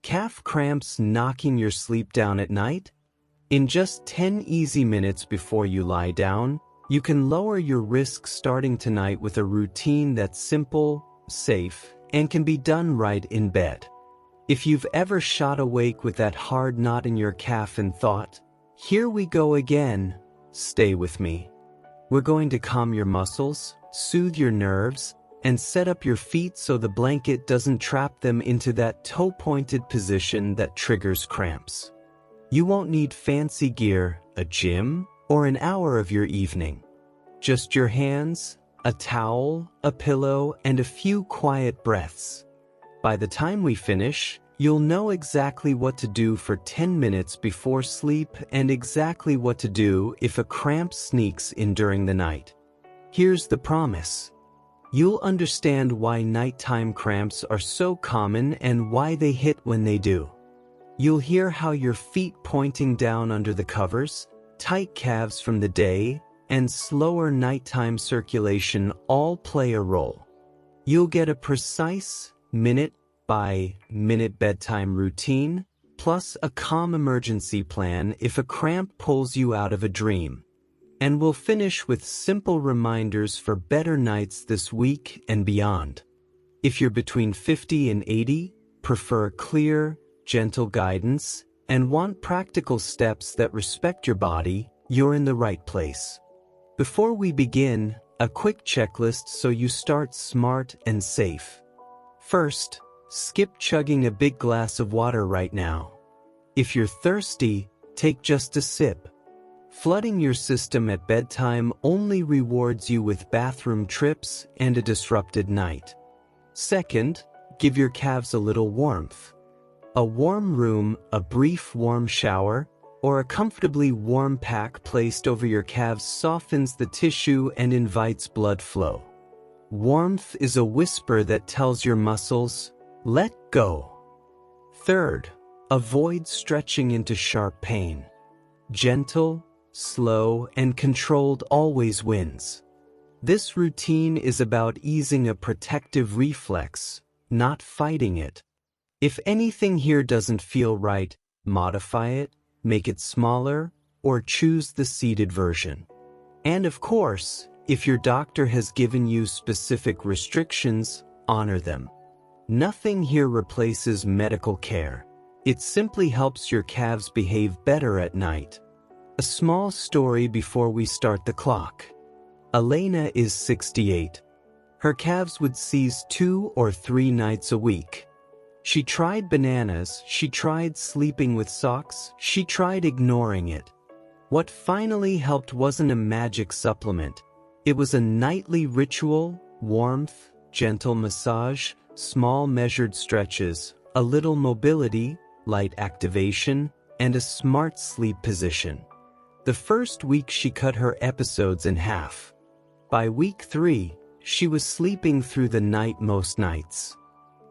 Calf cramps knocking your sleep down at night? In just 10 easy minutes before you lie down, you can lower your risk starting tonight with a routine that's simple, safe, and can be done right in bed. If you've ever shot awake with that hard knot in your calf and thought, "Here we go again," stay with me. We're going to calm your muscles, soothe your nerves, and set up your feet so the blanket doesn't trap them into that toe-pointed position that triggers cramps. You won't need fancy gear, a gym, or an hour of your evening. Just your hands, a towel, a pillow, and a few quiet breaths. By the time we finish, you'll know exactly what to do for 10 minutes before sleep and exactly what to do if a cramp sneaks in during the night. Here's the promise. You'll understand why nighttime cramps are so common and why they hit when they do. You'll hear how your feet pointing down under the covers, tight calves from the day, and slower nighttime circulation all play a role. You'll get a precise, minute-by-minute bedtime routine, plus a calm emergency plan if a cramp pulls you out of a dream. And we'll finish with simple reminders for better nights this week and beyond. If you're between 50 and 80, prefer clear, gentle guidance, and want practical steps that respect your body, you're in the right place. Before we begin, a quick checklist so you start smart and safe. First, skip chugging a big glass of water right now. If you're thirsty, take just a sip. Flooding your system at bedtime only rewards you with bathroom trips and a disrupted night. Second, give your calves a little warmth. A warm room, a brief warm shower, or a comfortably warm pack placed over your calves softens the tissue and invites blood flow. Warmth is a whisper that tells your muscles, "Let go." Third, avoid stretching into sharp pain. Gentle, slow, and controlled always wins. This routine is about easing a protective reflex, not fighting it. If anything here doesn't feel right, modify it, make it smaller, or choose the seated version. And of course, if your doctor has given you specific restrictions, honor them. Nothing here replaces medical care. It simply helps your calves behave better at night. A small story before we start the clock. Elena is 68. Her calves would seize 2 or 3 nights a week. She tried bananas, she tried sleeping with socks, she tried ignoring it. What finally helped wasn't a magic supplement. It was a nightly ritual, warmth, gentle massage, small measured stretches, a little mobility, light activation, and a smart sleep position. The first week she cut her episodes in half. By week 3, she was sleeping through the night most nights.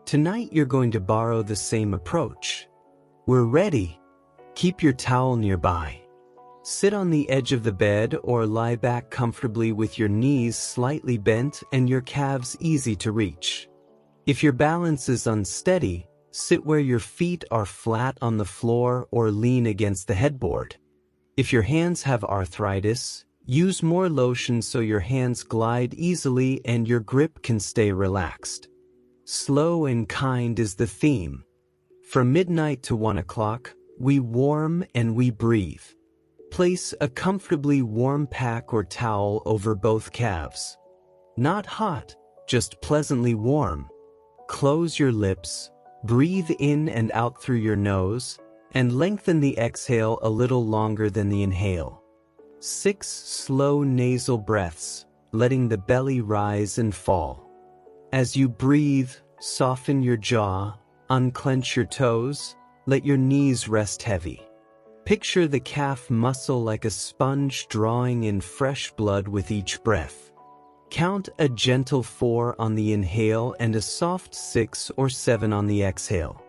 Tonight you're going to borrow the same approach. We're ready. Keep your towel nearby. Sit on the edge of the bed or lie back comfortably with your knees slightly bent and your calves easy to reach. If your balance is unsteady, sit where your feet are flat on the floor or lean against the headboard. If your hands have arthritis, use more lotion so your hands glide easily and your grip can stay relaxed. Slow and kind is the theme. From midnight to 1 o'clock, we warm and we breathe. Place a comfortably warm pack or towel over both calves. Not hot, just pleasantly warm. Close your lips, breathe in and out through your nose, and lengthen the exhale a little longer than the inhale. 6 slow nasal breaths, letting the belly rise and fall. As you breathe, soften your jaw, unclench your toes, let your knees rest heavy. Picture the calf muscle like a sponge drawing in fresh blood with each breath. Count a gentle 4 on the inhale and a soft 6 or 7 on the exhale.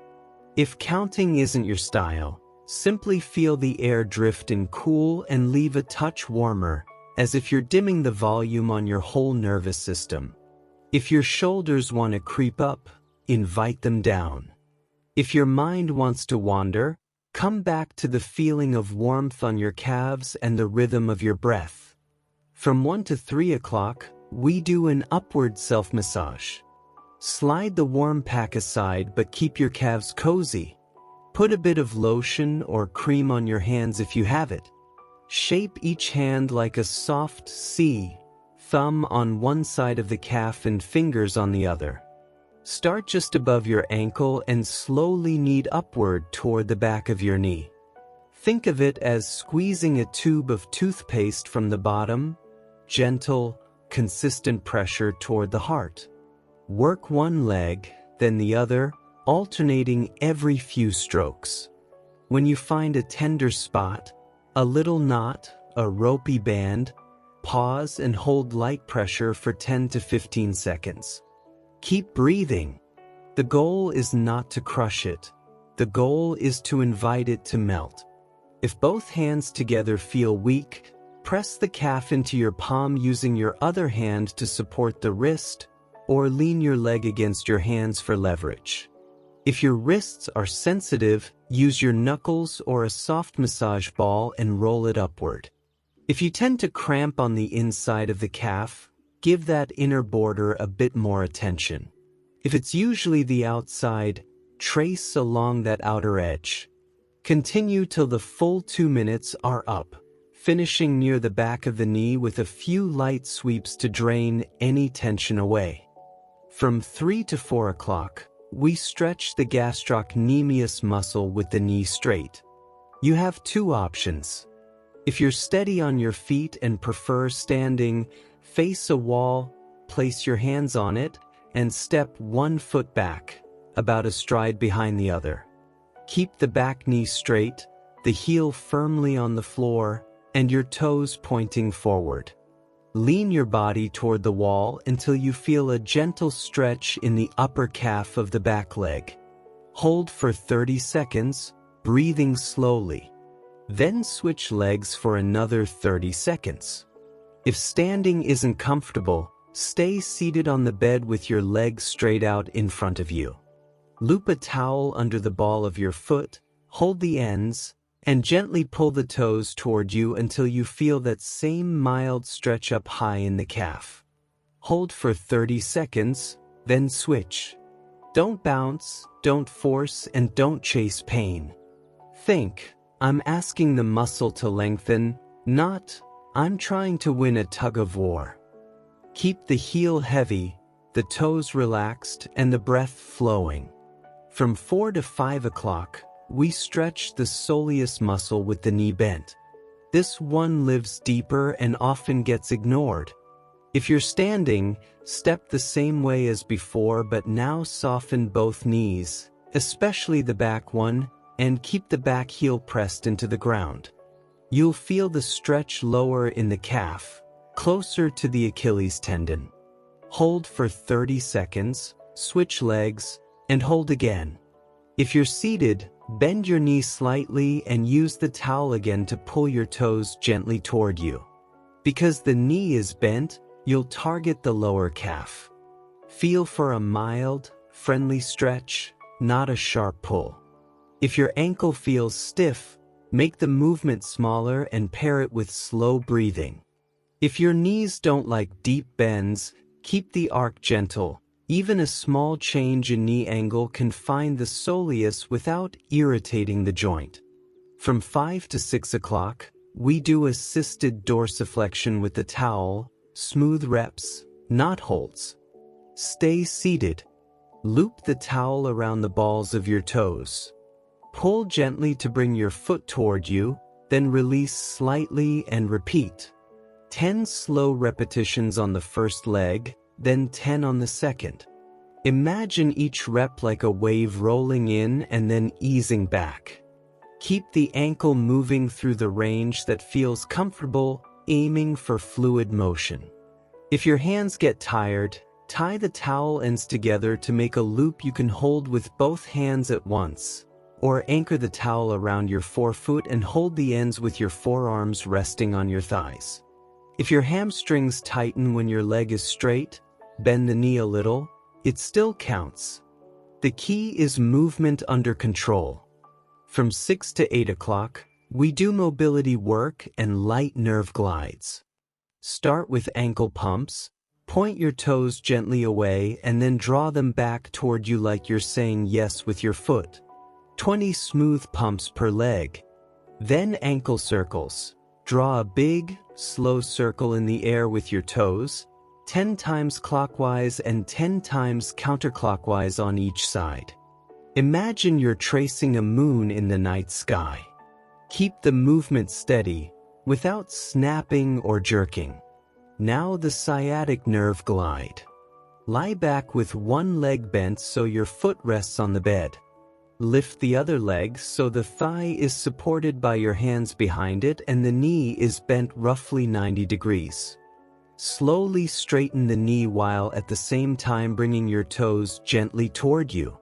If counting isn't your style, simply feel the air drift in cool and leave a touch warmer, as if you're dimming the volume on your whole nervous system. If your shoulders want to creep up, invite them down. If your mind wants to wander, come back to the feeling of warmth on your calves and the rhythm of your breath. From 1 to 3 o'clock, we do an upward self-massage. Slide the warm pack aside but keep your calves cozy. Put a bit of lotion or cream on your hands if you have it. Shape each hand like a soft C, thumb on one side of the calf and fingers on the other. Start just above your ankle and slowly knead upward toward the back of your knee. Think of it as squeezing a tube of toothpaste from the bottom, gentle, consistent pressure toward the heart. Work one leg, then the other, alternating every few strokes. When you find a tender spot, a little knot, a ropey band, pause and hold light pressure for 10 to 15 seconds. Keep breathing. The goal is not to crush it. The goal is to invite it to melt. If both hands together feel weak, press the calf into your palm using your other hand to support the wrist, or lean your leg against your hands for leverage. If your wrists are sensitive, use your knuckles or a soft massage ball and roll it upward. If you tend to cramp on the inside of the calf, give that inner border a bit more attention. If it's usually the outside, trace along that outer edge. Continue till the full 2 minutes are up, finishing near the back of the knee with a few light sweeps to drain any tension away. From 3 to 4 o'clock, we stretch the gastrocnemius muscle with the knee straight. You have two options. If you're steady on your feet and prefer standing, face a wall, place your hands on it, and step 1 foot back, about a stride behind the other. Keep the back knee straight, the heel firmly on the floor, and your toes pointing forward. Lean your body toward the wall until you feel a gentle stretch in the upper calf of the back leg. Hold for 30 seconds, breathing slowly. Then switch legs for another 30 seconds. If standing isn't comfortable, stay seated on the bed with your legs straight out in front of you. Loop a towel under the ball of your foot, hold the ends, and gently pull the toes toward you until you feel that same mild stretch up high in the calf. Hold for 30 seconds, then switch. Don't bounce, don't force, and don't chase pain. Think, I'm asking the muscle to lengthen, not, I'm trying to win a tug of war. Keep the heel heavy, the toes relaxed, and the breath flowing. From 4 to 5 o'clock, we stretch the soleus muscle with the knee bent. This one lives deeper and often gets ignored. If you're standing, step the same way as before but now soften both knees, especially the back one, and keep the back heel pressed into the ground. You'll feel the stretch lower in the calf, closer to the Achilles tendon. Hold for 30 seconds, switch legs, and hold again. If you're seated, bend your knee slightly and use the towel again to pull your toes gently toward you. Because the knee is bent, you'll target the lower calf. Feel for a mild, friendly stretch, not a sharp pull. If your ankle feels stiff, make the movement smaller and pair it with slow breathing. If your knees don't like deep bends, keep the arc gentle. Even a small change in knee angle can find the soleus without irritating the joint. From 5 to 6 o'clock, we do assisted dorsiflexion with the towel, smooth reps, not holds. Stay seated. Loop the towel around the balls of your toes. Pull gently to bring your foot toward you, then release slightly and repeat. 10 slow repetitions on the first leg, then 10 on the second. Imagine each rep like a wave rolling in and then easing back. Keep the ankle moving through the range that feels comfortable, aiming for fluid motion. If your hands get tired, tie the towel ends together to make a loop you can hold with both hands at once, or anchor the towel around your forefoot and hold the ends with your forearms resting on your thighs. If your hamstrings tighten when your leg is straight, bend the knee a little, it still counts. The key is movement under control. From 6 to 8 o'clock, we do mobility work and light nerve glides. Start with ankle pumps. Point your toes gently away and then draw them back toward you like you're saying yes with your foot. 20 smooth pumps per leg. Then ankle circles. Draw a big, slow circle in the air with your toes, 10 times clockwise and 10 times counterclockwise on each side. Imagine you're tracing a moon in the night sky. Keep the movement steady, without snapping or jerking. Now the sciatic nerve glide. Lie back with one leg bent so your foot rests on the bed. Lift the other leg so the thigh is supported by your hands behind it and the knee is bent roughly 90 degrees. Slowly straighten the knee while at the same time bringing your toes gently toward you.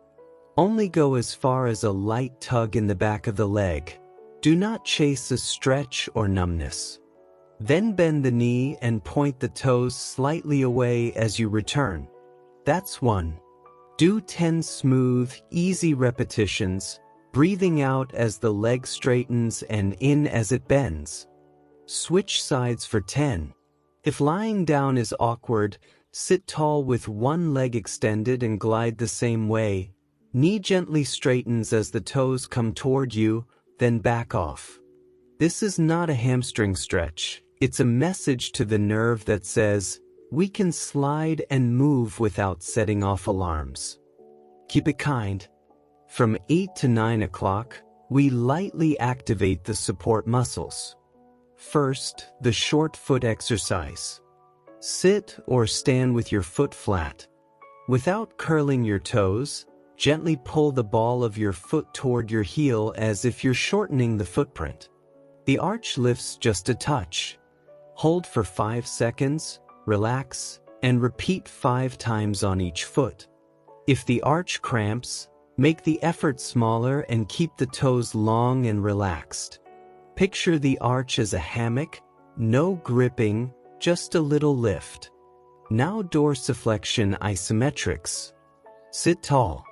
Only go as far as a light tug in the back of the leg. Do not chase a stretch or numbness. Then bend the knee and point the toes slightly away as you return. That's 1. Do 10 smooth, easy repetitions, breathing out as the leg straightens and in as it bends. Switch sides for 10. If lying down is awkward, sit tall with one leg extended and glide the same way. Knee gently straightens as the toes come toward you, then back off. This is not a hamstring stretch. It's a message to the nerve that says, we can slide and move without setting off alarms. Keep it kind. From 8 to 9 o'clock, we lightly activate the support muscles. First, the short foot exercise. Sit or stand with your foot flat. Without curling your toes, gently pull the ball of your foot toward your heel as if you're shortening the footprint. The arch lifts just a touch. Hold for 5 seconds, relax, and repeat 5 times on each foot. If the arch cramps, make the effort smaller and keep the toes long and relaxed. Picture the arch as a hammock, no gripping, just a little lift. Now dorsiflexion isometrics. Sit tall.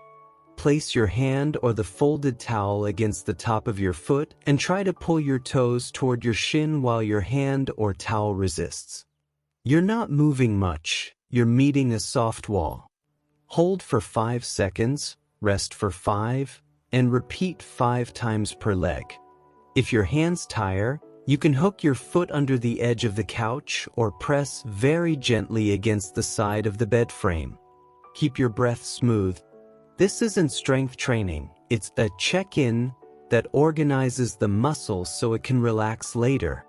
Place your hand or the folded towel against the top of your foot and try to pull your toes toward your shin while your hand or towel resists. You're not moving much, you're meeting a soft wall. Hold for 5 seconds, rest for 5, and repeat 5 times per leg. If your hands tire, you can hook your foot under the edge of the couch or press very gently against the side of the bed frame. Keep your breath smooth. This isn't strength training, it's a check-in that organizes the muscles so it can relax later.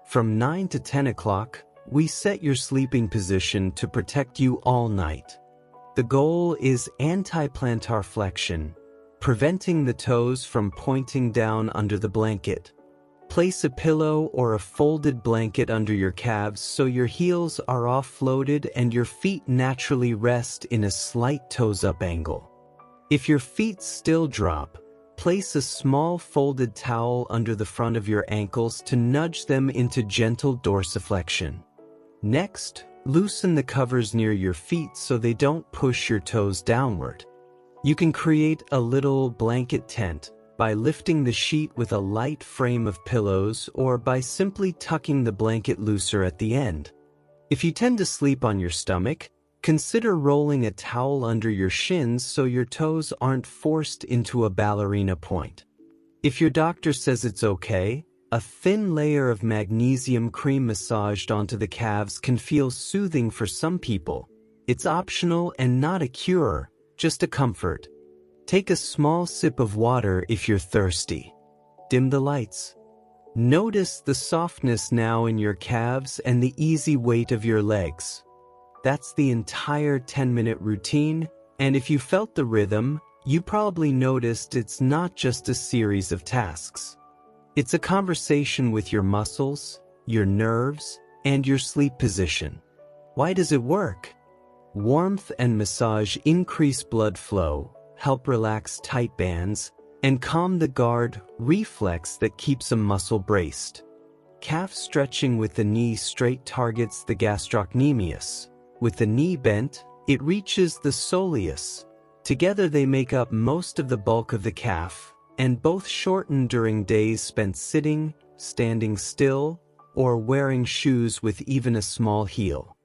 From 9 to 10 o'clock, we set your sleeping position to protect you all night. The goal is anti-plantar flexion, preventing the toes from pointing down under the blanket. Place a pillow or a folded blanket under your calves so your heels are offloaded and your feet naturally rest in a slight toes-up angle. If your feet still drop, place a small folded towel under the front of your ankles to nudge them into gentle dorsiflexion. Next, loosen the covers near your feet so they don't push your toes downward. You can create a little blanket tent by lifting the sheet with a light frame of pillows or by simply tucking the blanket looser at the end. If you tend to sleep on your stomach, consider rolling a towel under your shins so your toes aren't forced into a ballerina point. If your doctor says it's okay, a thin layer of magnesium cream massaged onto the calves can feel soothing for some people. It's optional and not a cure, just a comfort. Take a small sip of water if you're thirsty. Dim the lights. Notice the softness now in your calves and the easy weight of your legs. That's the entire 10-minute routine, and if you felt the rhythm, you probably noticed it's not just a series of tasks. It's a conversation with your muscles, your nerves, and your sleep position. Why does it work? Warmth and massage increase blood flow, help relax tight bands, and calm the guard reflex that keeps a muscle braced. Calf stretching with the knee straight targets the gastrocnemius. With the knee bent, it reaches the soleus. Together they make up most of the bulk of the calf, and both shorten during days spent sitting, standing still, or wearing shoes with even a small heel.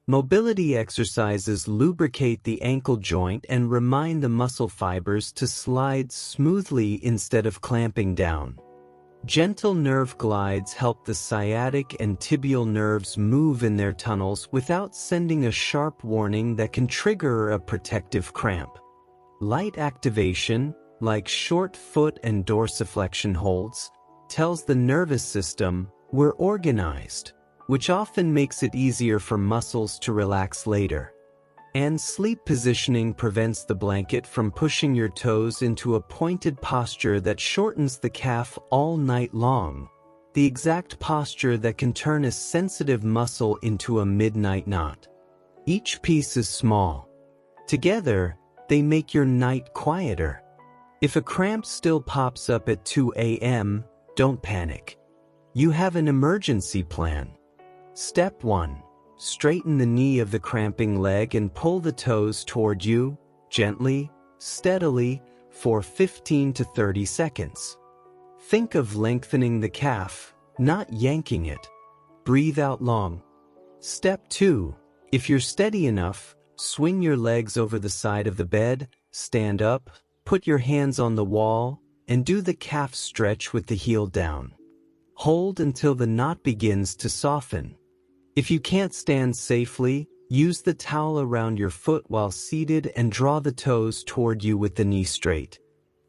Mobility exercises lubricate the ankle joint and remind the muscle fibers to slide smoothly instead of clamping down. Gentle nerve glides help the sciatic and tibial nerves move in their tunnels without sending a sharp warning that can trigger a protective cramp. Light activation, like short foot and dorsiflexion holds, tells the nervous system we're organized, which often makes it easier for muscles to relax later. And sleep positioning prevents the blanket from pushing your toes into a pointed posture that shortens the calf all night long, the exact posture that can turn a sensitive muscle into a midnight knot. Each piece is small. Together, they make your night quieter. If a cramp still pops up at 2 a.m., don't panic. You have an emergency plan. Step 1. Straighten the knee of the cramping leg and pull the toes toward you, gently, steadily, for 15 to 30 seconds. Think of lengthening the calf, not yanking it. Breathe out long. Step 2. If you're steady enough, swing your legs over the side of the bed, stand up, put your hands on the wall, and do the calf stretch with the heel down. Hold until the knot begins to soften. If you can't stand safely, use the towel around your foot while seated and draw the toes toward you with the knee straight.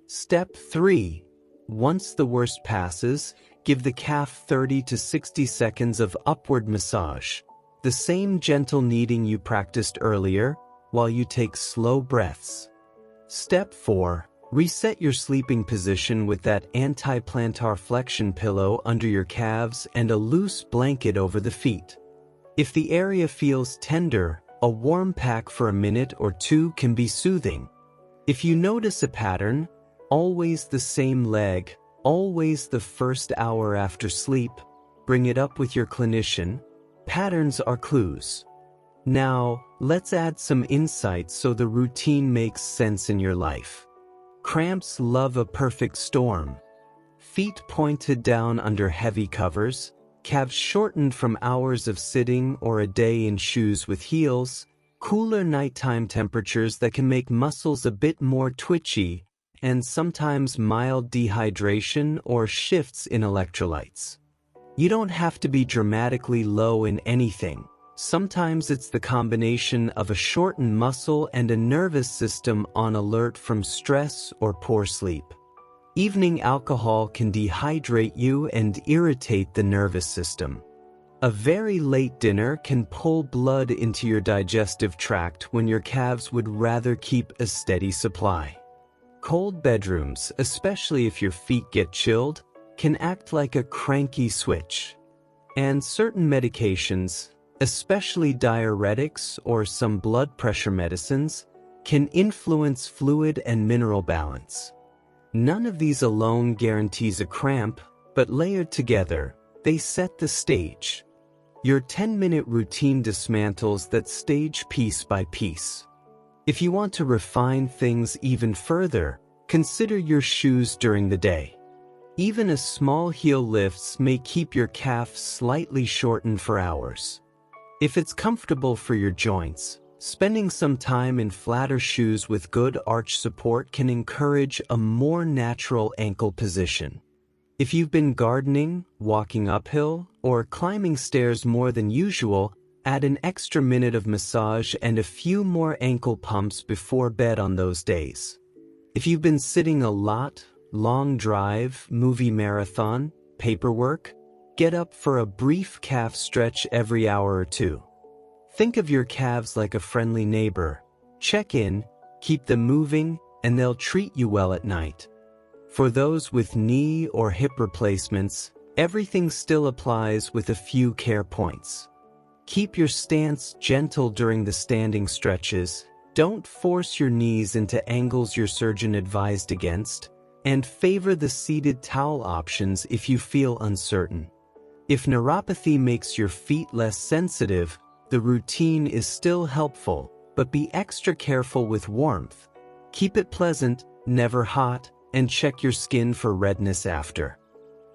Step 3. Once the worst passes, give the calf 30 to 60 seconds of upward massage, the same gentle kneading you practiced earlier, while you take slow breaths. Step 4. Reset your sleeping position with that anti-plantar flexion pillow under your calves and a loose blanket over the feet. If the area feels tender, a warm pack for a minute or two can be soothing. If you notice a pattern, always the same leg, always the first hour after sleep, bring it up with your clinician. Patterns are clues. Now, let's add some insights so the routine makes sense in your life. Cramps love a perfect storm. Feet pointed down under heavy covers, calves shortened from hours of sitting or a day in shoes with heels, cooler nighttime temperatures that can make muscles a bit more twitchy, and sometimes mild dehydration or shifts in electrolytes. You don't have to be dramatically low in anything. Sometimes it's the combination of a shortened muscle and a nervous system on alert from stress or poor sleep. Evening alcohol can dehydrate you and irritate the nervous system. A very late dinner can pull blood into your digestive tract when your calves would rather keep a steady supply. Cold bedrooms, especially if your feet get chilled, can act like a cranky switch. And certain medications, especially diuretics or some blood pressure medicines, can influence fluid and mineral balance. None of these alone guarantees a cramp, but layered together, they set the stage. Your 10-minute routine dismantles that stage piece by piece. If you want to refine things even further, consider your shoes during the day. Even a small heel lifts may keep your calf slightly shortened for hours. If it's comfortable for your joints, spending some time in flatter shoes with good arch support can encourage a more natural ankle position. If you've been gardening, walking uphill, or climbing stairs more than usual, add an extra minute of massage and a few more ankle pumps before bed on those days. If you've been sitting a lot, long drive, movie marathon, paperwork, get up for a brief calf stretch every hour or two. Think of your calves like a friendly neighbor. Check in, keep them moving, and they'll treat you well at night. For those with knee or hip replacements, everything still applies with a few care points. Keep your stance gentle during the standing stretches, don't force your knees into angles your surgeon advised against, and favor the seated towel options if you feel uncertain. If neuropathy makes your feet less sensitive, the routine is still helpful, but be extra careful with warmth. Keep it pleasant, never hot, and check your skin for redness after.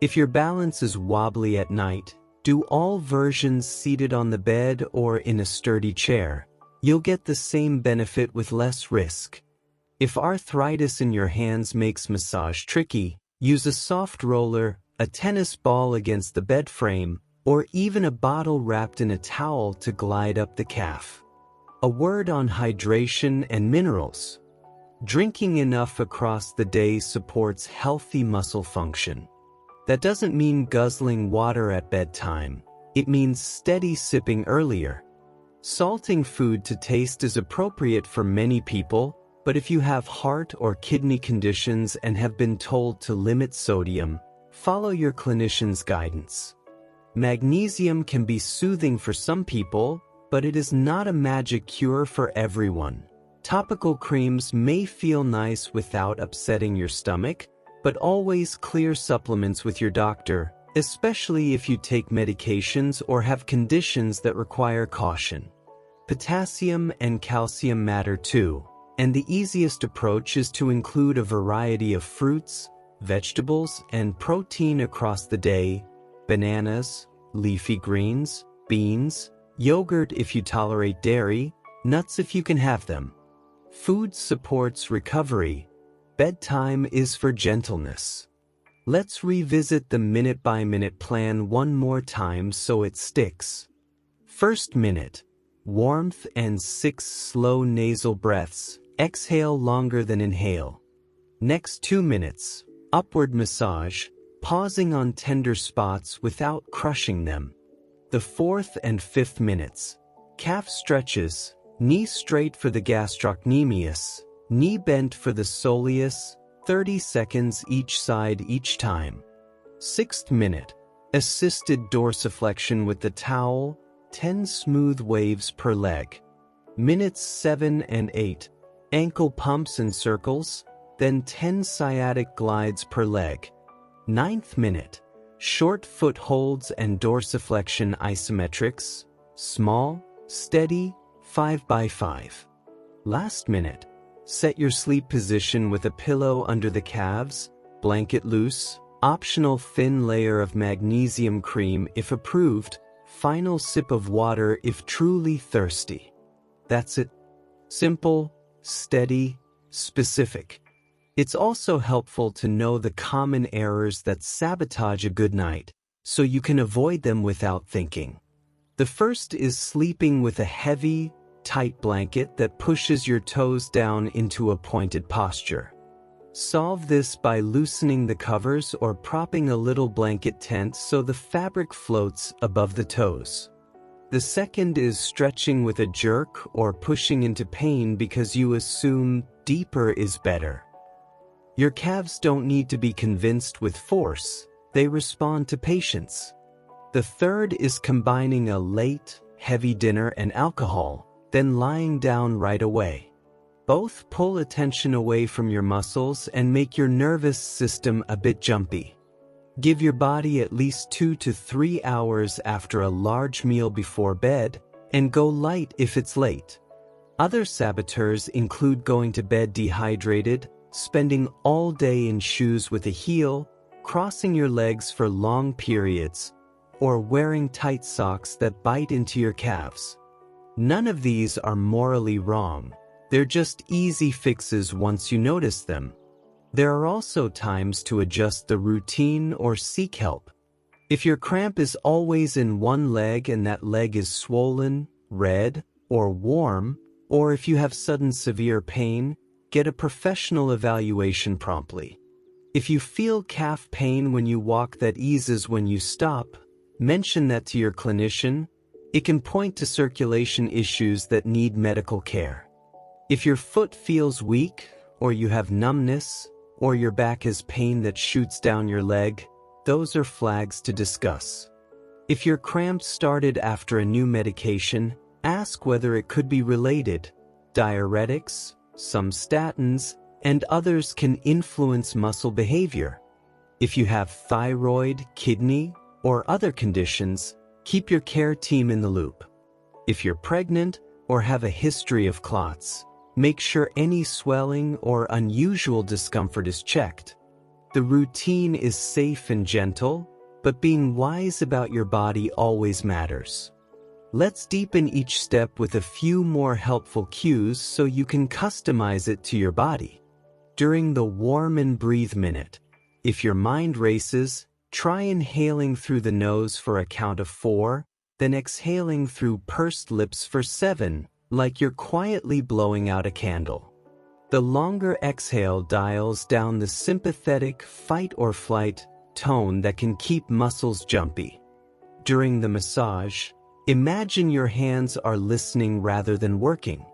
If your balance is wobbly at night, do all versions seated on the bed or in a sturdy chair. You'll get the same benefit with less risk. If arthritis in your hands makes massage tricky, use a soft roller, a tennis ball against the bed frame, or even a bottle wrapped in a towel to glide up the calf. A word on hydration and minerals. Drinking enough across the day supports healthy muscle function. That doesn't mean guzzling water at bedtime. It means steady sipping earlier. Salting food to taste is appropriate for many people, but if you have heart or kidney conditions and have been told to limit sodium, follow your clinician's guidance. Magnesium can be soothing for some people, but it is not a magic cure for everyone. Topical creams may feel nice without upsetting your stomach, but always clear supplements with your doctor, especially if you take medications or have conditions that require caution. Potassium and calcium matter too, and the easiest approach is to include a variety of fruits, vegetables, and protein across the day: bananas, leafy greens, beans, yogurt if you tolerate dairy, nuts if you can have them. Food supports recovery. Bedtime is for gentleness. Let's revisit the minute-by-minute plan one more time so it sticks. First minute: warmth and 6 slow nasal breaths. Exhale longer than inhale. Next 2 minutes: upward massage, pausing on tender spots without crushing them. The 4th and 5th minutes: calf stretches, knee straight for the gastrocnemius, knee bent for the soleus, 30 seconds each side each time. 6th minute: assisted dorsiflexion with the towel, 10 smooth waves per leg. Minutes 7 and 8: ankle pumps and circles, then 10 sciatic glides per leg. 9th minute: short foot holds and dorsiflexion isometrics, small, steady, 5 by 5. Last minute: set your sleep position with a pillow under the calves, blanket loose, optional thin layer of magnesium cream if approved, final sip of water if truly thirsty. That's it. Simple, steady, specific. It's also helpful to know the common errors that sabotage a good night, so you can avoid them without thinking. The first is sleeping with a heavy, tight blanket that pushes your toes down into a pointed posture. Solve this by loosening the covers or propping a little blanket tent so the fabric floats above the toes. The second is stretching with a jerk or pushing into pain because you assume deeper is better. Your calves don't need to be convinced with force, they respond to patience. The third is combining a late, heavy dinner and alcohol, then lying down right away. Both pull attention away from your muscles and make your nervous system a bit jumpy. Give your body at least 2 to 3 hours after a large meal before bed, and go light if it's late. Other saboteurs include going to bed dehydrated, spending all day in shoes with a heel, crossing your legs for long periods, or wearing tight socks that bite into your calves. None of these are morally wrong. They're just easy fixes once you notice them. There are also times to adjust the routine or seek help. If your cramp is always in one leg and that leg is swollen, red, or warm, or if you have sudden severe pain, get a professional evaluation promptly. If you feel calf pain when you walk that eases when you stop, mention that to your clinician. It can point to circulation issues that need medical care. If your foot feels weak, or you have numbness, or your back has pain that shoots down your leg, those are flags to discuss. If your cramps started after a new medication, ask whether it could be related. Diuretics, some statins, and others can influence muscle behavior. If you have thyroid, kidney, or other conditions, keep your care team in the loop. If you're pregnant or have a history of clots, Make sure any swelling or unusual discomfort is checked. The routine is safe and gentle, but being wise about your body always matters. Let's deepen each step with a few more helpful cues so you can customize it to your body. During the warm and breathe minute, if your mind races, try inhaling through the nose for a count of 4, then exhaling through pursed lips for 7, like you're quietly blowing out a candle. The longer exhale dials down the sympathetic fight or flight tone that can keep muscles jumpy. During the massage, imagine your hands are listening rather than working.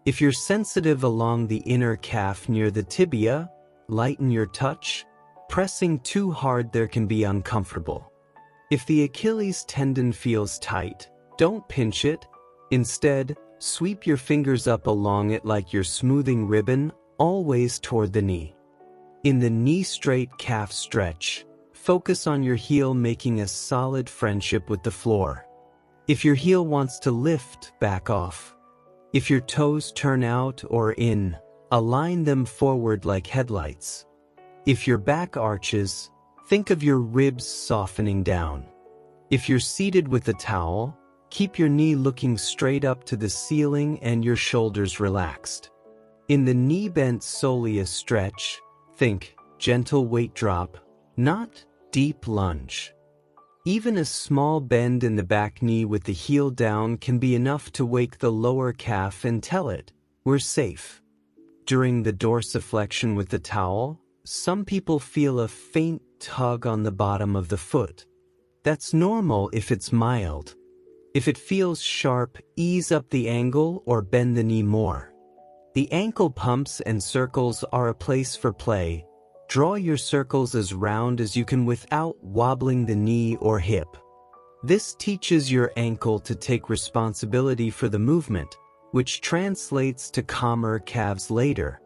If you're sensitive along the inner calf near the tibia, lighten your touch. Pressing too hard there can be uncomfortable. If the Achilles tendon feels tight, don't pinch it. Instead, sweep your fingers up along it like you're smoothing ribbon, always toward the knee. In the knee-straight calf stretch, focus on your heel making a solid friendship with the floor. If your heel wants to lift, back off. If your toes turn out or in, align them forward like headlights. If your back arches, think of your ribs softening down. If you're seated with a towel, keep your knee looking straight up to the ceiling and your shoulders relaxed. In the knee-bent soleus stretch, think gentle weight drop, not deep lunge. Even a small bend in the back knee with the heel down can be enough to wake the lower calf and tell it, we're safe. During the dorsiflexion with the towel, some people feel a faint tug on the bottom of the foot. That's normal if it's mild. If it feels sharp, ease up the angle or bend the knee more. The ankle pumps and circles are a place for play. Draw your circles as round as you can without wobbling the knee or hip. This teaches your ankle to take responsibility for the movement, which translates to calmer calves later.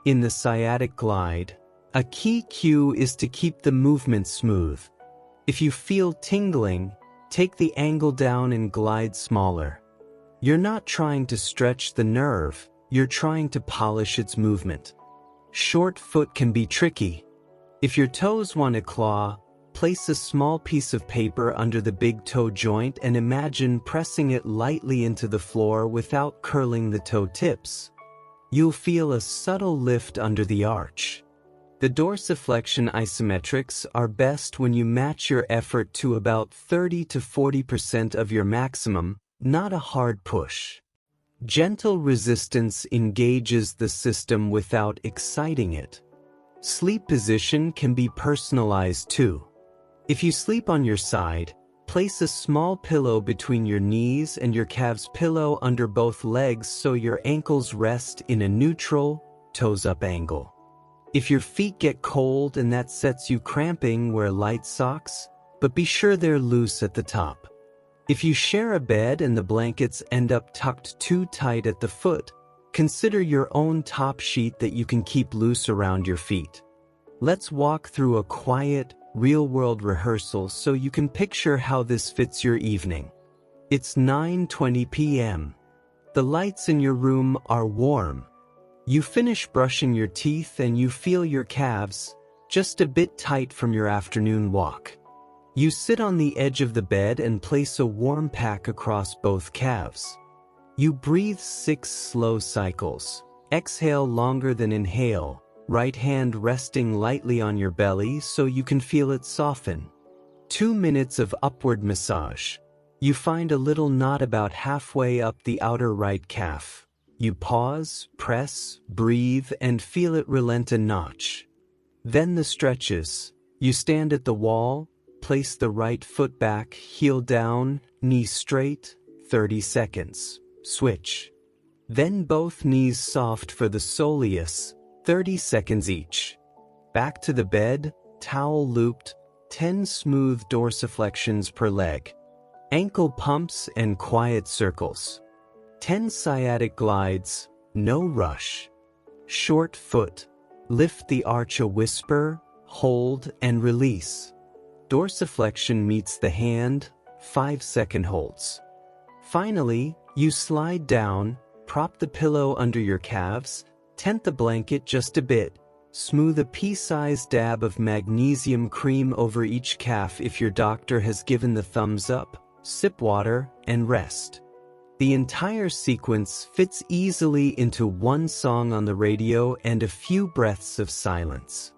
In the sciatic glide, a key cue is to keep the movement smooth. If you feel tingling, take the angle down and glide smaller. You're not trying to stretch the nerve, you're trying to polish its movement. Short foot can be tricky. If your toes want to claw, place a small piece of paper under the big toe joint and imagine pressing it lightly into the floor without curling the toe tips. You'll feel a subtle lift under the arch. The dorsiflexion isometrics are best when you match your effort to about 30 to 40% of your maximum, not a hard push. Gentle resistance engages the system without exciting it. Sleep position can be personalized too. If you sleep on your side, place a small pillow between your knees and your calves pillow under both legs so your ankles rest in a neutral, toes-up angle. If your feet get cold and that sets you cramping, wear light socks, but be sure they're loose at the top. If you share a bed and the blankets end up tucked too tight at the foot, consider your own top sheet that you can keep loose around your feet. Let's walk through a quiet, real-world rehearsal so you can picture how this fits your evening. It's 9:20 p.m. The lights in your room are warm. You finish brushing your teeth and you feel your calves, just a bit tight from your afternoon walk. You sit on the edge of the bed and place a warm pack across both calves. You breathe 6 slow cycles. Exhale longer than inhale, right hand resting lightly on your belly so you can feel it soften. 2 minutes of upward massage. You find a little knot about halfway up the outer right calf. You pause, press, breathe, and feel it relent a notch. Then the stretches. You stand at the wall, place the right foot back, heel down, knee straight, 30 seconds. Switch. Then both knees soft for the soleus, 30 seconds each. Back to the bed, towel looped, 10 smooth dorsiflexions per leg. Ankle pumps and quiet circles. 10 sciatic glides, no rush. Short foot. Lift the arch a whisper, hold and release. Dorsiflexion meets the hand, 5-second holds. Finally, you slide down, prop the pillow under your calves, tent the blanket just a bit, smooth a pea-sized dab of magnesium cream over each calf if your doctor has given the thumbs up, sip water, and rest. The entire sequence fits easily into one song on the radio and a few breaths of silence.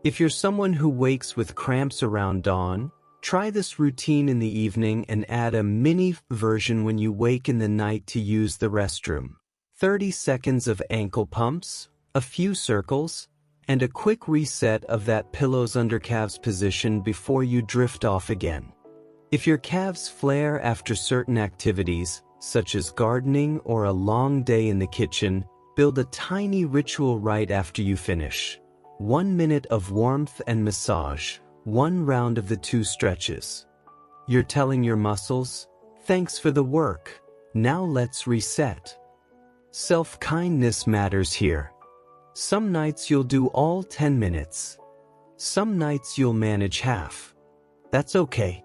If you're someone who wakes with cramps around dawn, try this routine in the evening and add a mini version when you wake in the night to use the restroom. 30 seconds of ankle pumps, a few circles, and a quick reset of that pillow's under calves position before you drift off again. If your calves flare after certain activities, such as gardening or a long day in the kitchen, build a tiny ritual right after you finish. 1 minute of warmth and massage, 1 round of the 2 stretches. You're telling your muscles, thanks for the work, now let's reset. Self-kindness matters here. Some nights you'll do all 10 minutes. Some nights you'll manage half. That's okay.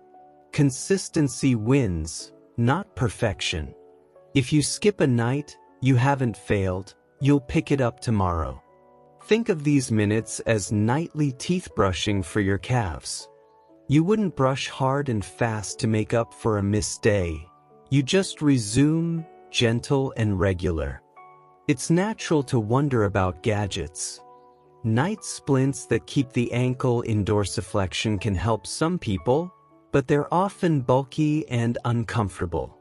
Consistency wins, not perfection. If you skip a night, you haven't failed, you'll pick it up tomorrow. Think of these minutes as nightly teeth brushing for your calves. You wouldn't brush hard and fast to make up for a missed day. You just resume, gentle and regular. It's natural to wonder about gadgets. Night splints that keep the ankle in dorsiflexion can help some people, but they're often bulky and uncomfortable.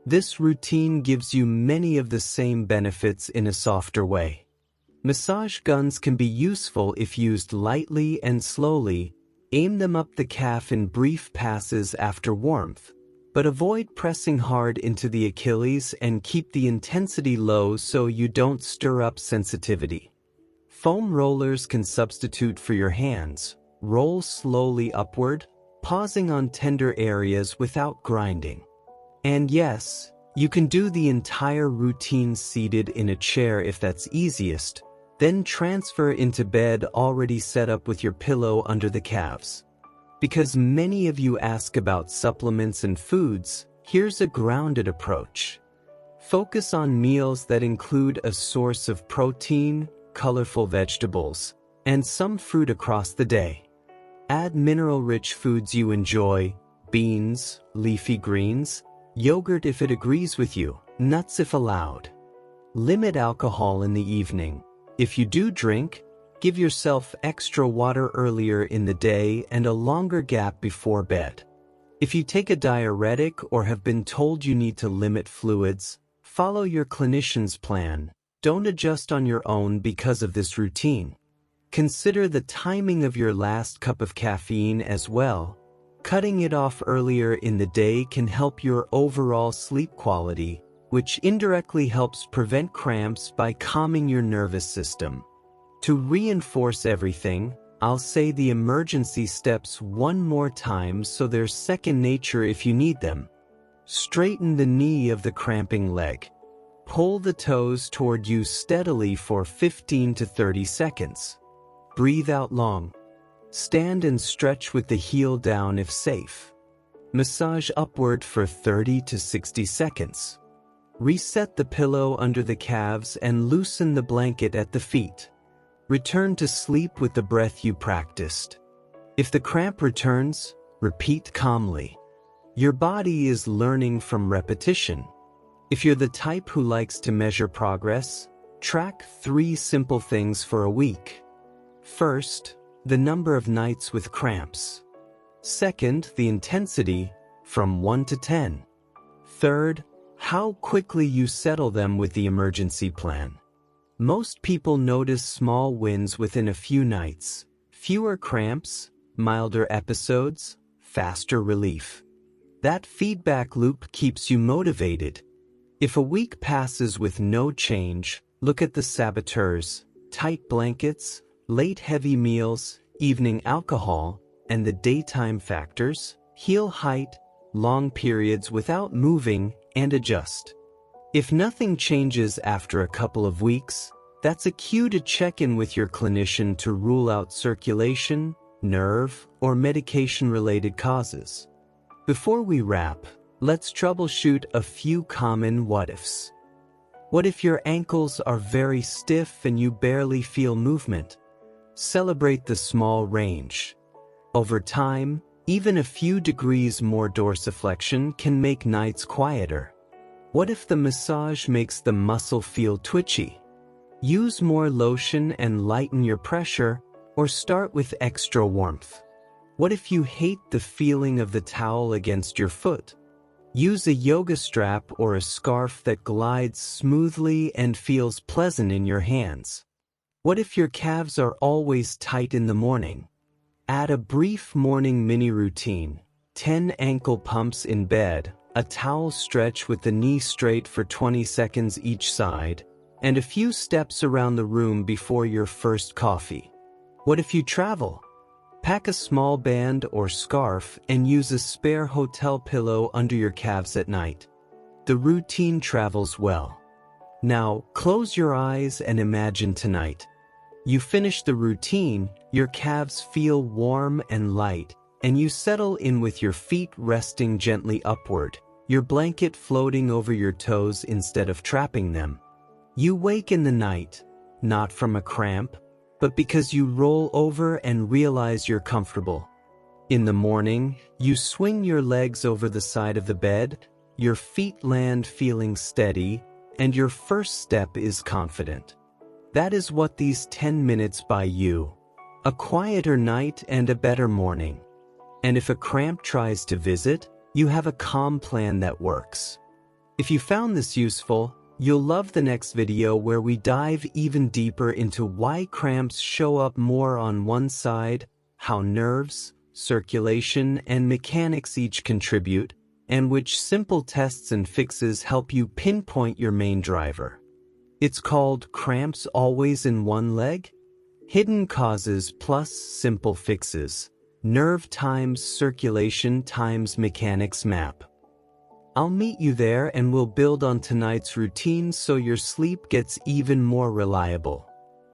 This routine gives you many of the same benefits in a softer way. Massage guns can be useful if used lightly and slowly. Aim them up the calf in brief passes after warmth, but avoid pressing hard into the Achilles and keep the intensity low so you don't stir up sensitivity. Foam rollers can substitute for your hands. Roll slowly upward, pausing on tender areas without grinding. And yes, you can do the entire routine seated in a chair if that's easiest, then transfer into bed already set up with your pillow under the calves. Because many of you ask about supplements and foods, here's a grounded approach. Focus on meals that include a source of protein, colorful vegetables, and some fruit across the day. Add mineral-rich foods you enjoy, beans, leafy greens, yogurt if it agrees with you, nuts if allowed. Limit alcohol in the evening. If you do drink, give yourself extra water earlier in the day and a longer gap before bed. If you take a diuretic or have been told you need to limit fluids, follow your clinician's plan. Don't adjust on your own because of this routine. Consider the timing of your last cup of caffeine as well. Cutting it off earlier in the day can help your overall sleep quality, which indirectly helps prevent cramps by calming your nervous system. To reinforce everything, I'll say the emergency steps one more time so they're second nature if you need them. Straighten the knee of the cramping leg. Pull the toes toward you steadily for 15 to 30 seconds. Breathe out long. Stand and stretch with the heel down if safe. Massage upward for 30 to 60 seconds. Reset the pillow under the calves and loosen the blanket at the feet. Return to sleep with the breath you practiced. If the cramp returns, repeat calmly. Your body is learning from repetition. If you're the type who likes to measure progress, track 3 simple things for a week. First, the number of nights with cramps. Second, the intensity, from 1 to 10. Third, how quickly you settle them with the emergency plan. Most people notice small wins within a few nights. Fewer cramps, milder episodes, faster relief. That feedback loop keeps you motivated. If a week passes with no change, look at the saboteurs: tight blankets, late heavy meals, evening alcohol, and the daytime factors. Heel height, long periods without moving, and adjust. If nothing changes after a couple of weeks, that's a cue to check in with your clinician to rule out circulation, nerve, or medication-related causes. Before we wrap, let's troubleshoot a few common what-ifs. What if your ankles are very stiff and you barely feel movement? Celebrate the small range. Over time, even a few degrees more dorsiflexion can make nights quieter. What if the massage makes the muscle feel twitchy? Use more lotion and lighten your pressure, or start with extra warmth. What if you hate the feeling of the towel against your foot? Use a yoga strap or a scarf that glides smoothly and feels pleasant in your hands. What if your calves are always tight in the morning? Add a brief morning mini routine, 10 ankle pumps in bed, a towel stretch with the knee straight for 20 seconds each side, and a few steps around the room before your first coffee. What if you travel? Pack a small band or scarf and use a spare hotel pillow under your calves at night. The routine travels well. Now, close your eyes and imagine tonight. You finish the routine, your calves feel warm and light, and you settle in with your feet resting gently upward, your blanket floating over your toes instead of trapping them. You wake in the night, not from a cramp, but because you roll over and realize you're comfortable. In the morning, you swing your legs over the side of the bed, your feet land feeling steady, and your first step is confident. That is what these 10 minutes buy you. A quieter night and a better morning. And if a cramp tries to visit, you have a calm plan that works. If you found this useful, you'll love the next video where we dive even deeper into why cramps show up more on one side, how nerves, circulation, and mechanics each contribute, and which simple tests and fixes help you pinpoint your main driver. It's called Cramps Always in One Leg? Hidden Causes plus Simple Fixes. Nerve times circulation times mechanics map. I'll meet you there and we'll build on tonight's routine so your sleep gets even more reliable.